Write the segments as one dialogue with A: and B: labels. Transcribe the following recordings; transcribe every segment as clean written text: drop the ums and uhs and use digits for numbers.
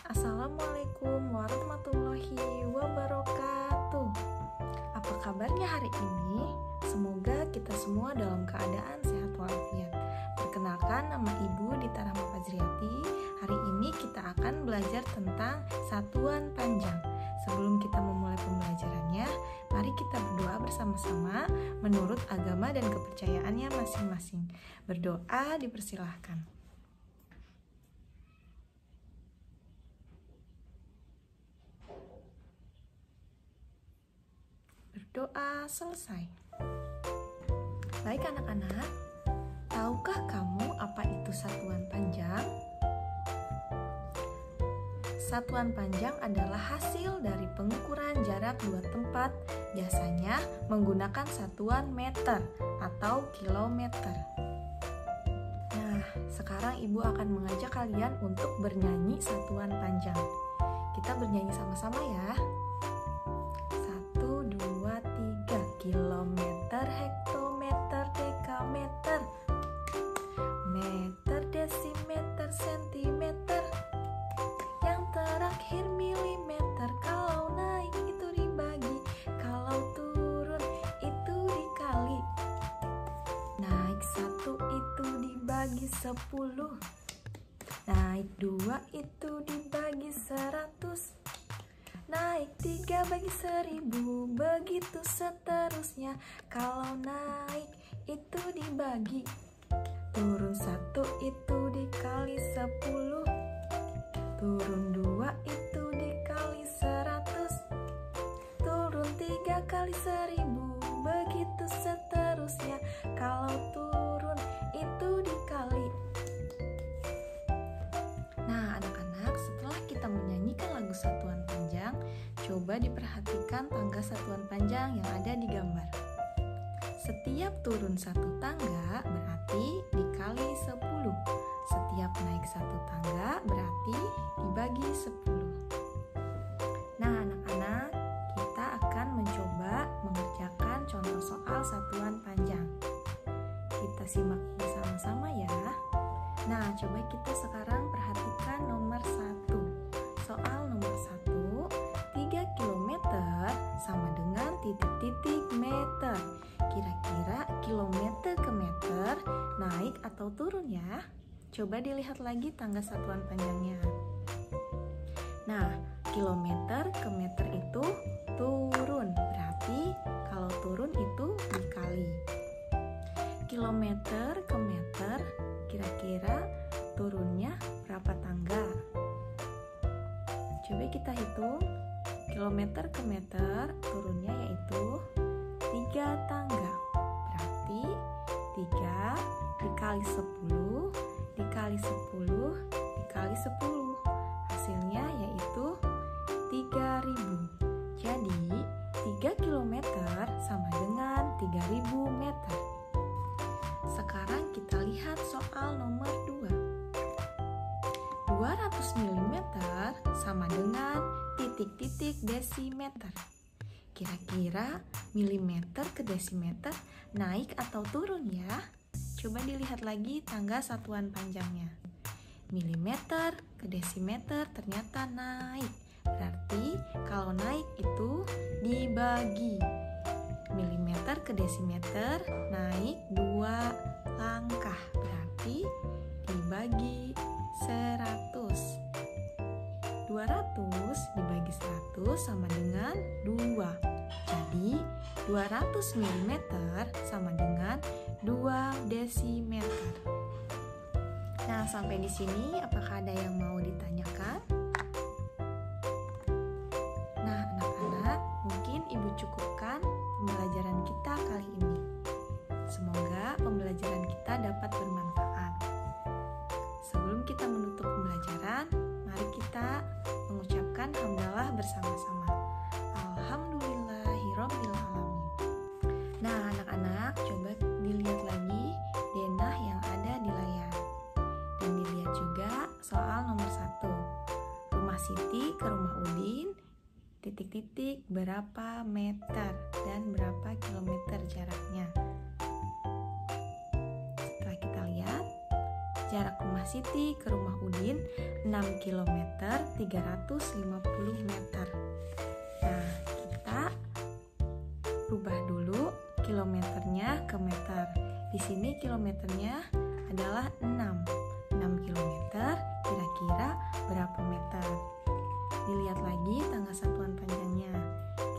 A: Assalamualaikum warahmatullahi wabarakatuh. Apa kabarnya hari ini? Semoga kita semua dalam keadaan sehat walafiat. Perkenalkan, nama Ibu Dita Rahma Fajriati. Hari ini kita akan belajar tentang satuan panjang. Sebelum kita memulai pembelajarannya, mari kita berdoa bersama-sama menurut agama dan kepercayaannya masing-masing. Berdoa dipersilahkan. Doa selesai. Baik anak-anak, tahukah kamu apa itu satuan panjang? Satuan panjang adalah hasil dari pengukuran jarak dua tempat, biasanya menggunakan satuan meter atau kilometer. Nah, sekarang Ibu akan mengajak kalian untuk bernyanyi satuan panjang. Kita bernyanyi sama-sama ya. Kilometer, hektometer, dekameter, meter, desimeter, sentimeter, yang terakhir milimeter. Kalau naik itu dibagi, kalau turun itu dikali. Naik 1 itu dibagi 10, naik 2 itu dibagi 100, naik 3 bagi 1000, begitu seterusnya. Kalau naik itu dibagi, turun 1 itu dikali 10, turun 2 itu dikali 100, turun 3 kali 1000, begitu seterusnya. Kalau turun itu dikali. Nah anak-anak, setelah kita menyanyikan lagu satuan panjang, coba diperhatikan tangga satuan panjang yang ada di gambar. Setiap turun 1 tangga berarti dikali 10. Setiap naik 1 tangga berarti dibagi 10. Nah anak-anak, kita akan mencoba mengerjakan contoh soal satuan panjang. Kita simak bersama-sama ya. Nah, coba kita sekarang perhatikan nomor 1. Soal nomor 1, 3 km sama dengan titik-titik meter. Kira-kira kilometer ke meter naik atau turun ya? Coba dilihat lagi tangga satuan panjangnya. Nah, kilometer ke meter itu turun. Berarti kalau turun itu dikali. Kilometer ke meter, kira-kira turunnya berapa tangga? Coba kita hitung. Kilometer ke meter turunnya yaitu 3 tangga. Berarti 3 dikali 10 dikali 10 dikali 10. Hasilnya yaitu 3000. Jadi 3 km sama dengan 3000 meter. Sekarang kita lihat soal nomor 2. 200 mm sama dengan titik-titik desimeter. Kira-kira milimeter ke desimeter naik atau turun ya? Coba dilihat lagi tangga satuan panjangnya. Milimeter ke desimeter ternyata naik. Berarti kalau naik itu dibagi. Milimeter ke desimeter naik 2 langkah. Berarti dibagi 100. 200 dibagi 100 sama dengan 2. Jadi 200 mm sama dengan 2 desimeter. Nah, sampai di sini apakah ada yang mau ditanyakan? Nah, anak-anak, mungkin Ibu cukupkan pembelajaran kita kali ini. Semoga pembelajaran kita dapat bermanfaat. Sebelum kita menutup pembelajaran, mari kita mengucapkan hamdalah bersama-sama. Alhamdulillahirabbil alamin. Nah, anak-anak, coba dilihat lagi denah yang ada di layar. Dan dilihat juga soal nomor 1. Rumah Siti ke rumah Udin, titik-titik berapa meter dan berapa kilometer jaraknya. Setelah kita lihat, jarak rumah Siti ke rumah Udin 6 km 350 meter. Nah, kita rubah dulu kilometernya ke meter. Di sini kilometernya adalah 6 kilometer, kira-kira berapa meter? Dilihat lagi tangga satuan panjangnya.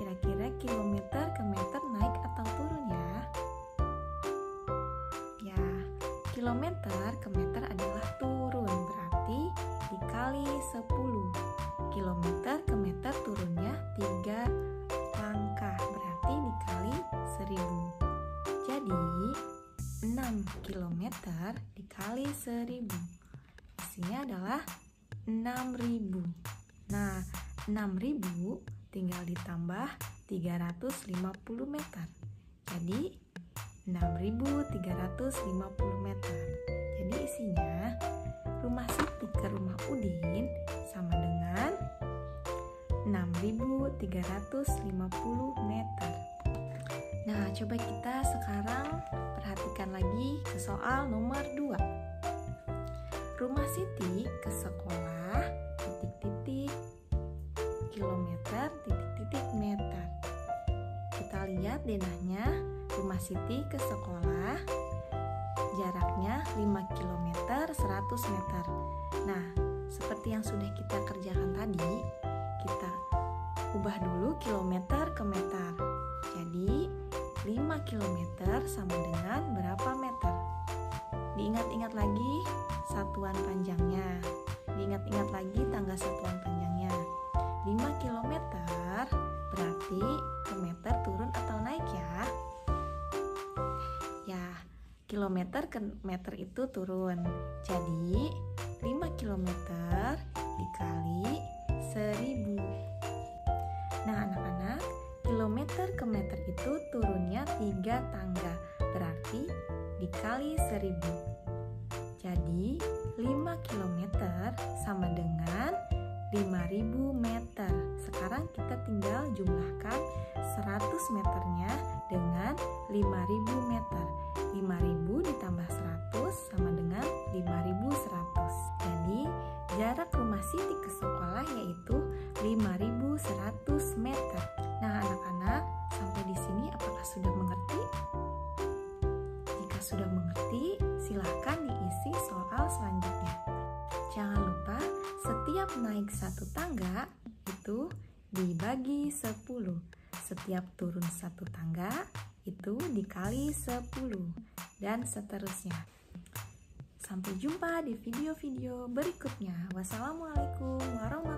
A: Kira-kira kilometer ke meter naik atau turun ya? Ya, kilometer ke meter adalah turun, berarti dikali 10. Kilometer ke meter turunnya 3 langkah, berarti dikali 1000. Jadi 6 km dikali 1000. Isinya adalah 6000. Nah, 6000 tinggal ditambah 350 meter. Jadi 6350 meter. Jadi isinya rumah Siti ke rumah Udin sama dengan 6350 meter. Nah, coba kita sekarang perhatikan lagi ke soal nomor 2. Rumah Siti ke sekolah titik-titik kilometer titik-titik meter. Kita lihat denahnya, rumah Siti ke sekolah jaraknya 5 km 100 meter. Nah, seperti yang sudah kita kerjakan tadi, kita ubah dulu kilometer ke meter. Jadi 5 km sama dengan berapa meter? Diingat-ingat lagi satuan panjangnya. Diingat-ingat lagi tangga satuan panjangnya. 5 km berarti ke meter turun atau naik ya? Ya, kilometer ke meter itu turun. Jadi 5 km dikali 1000. Nah, anak-anak, kilometer ke meter itu turunnya 3 tangga, berarti dikali 1000. Jadi 5 km sama dengan 5000 meter. Sekarang kita tinggal jumlahkan 100 meternya dengan 5000 meter. 5000 ditambah 100 sama dengan 5100. Jadi jarak rumah Siti ke sekolah yaitu 5100 meter. Nah, anak-anak, sampai di sini apakah sudah mengerti? Jika sudah mengerti, silahkan diisi soal selanjutnya. Jangan lupa setiap naik satu tangga itu dibagi 10. Setiap turun satu tangga itu dikali 10 dan seterusnya. Sampai jumpa di video-video berikutnya. Wassalamualaikum warahmatullahi wabarakatuh.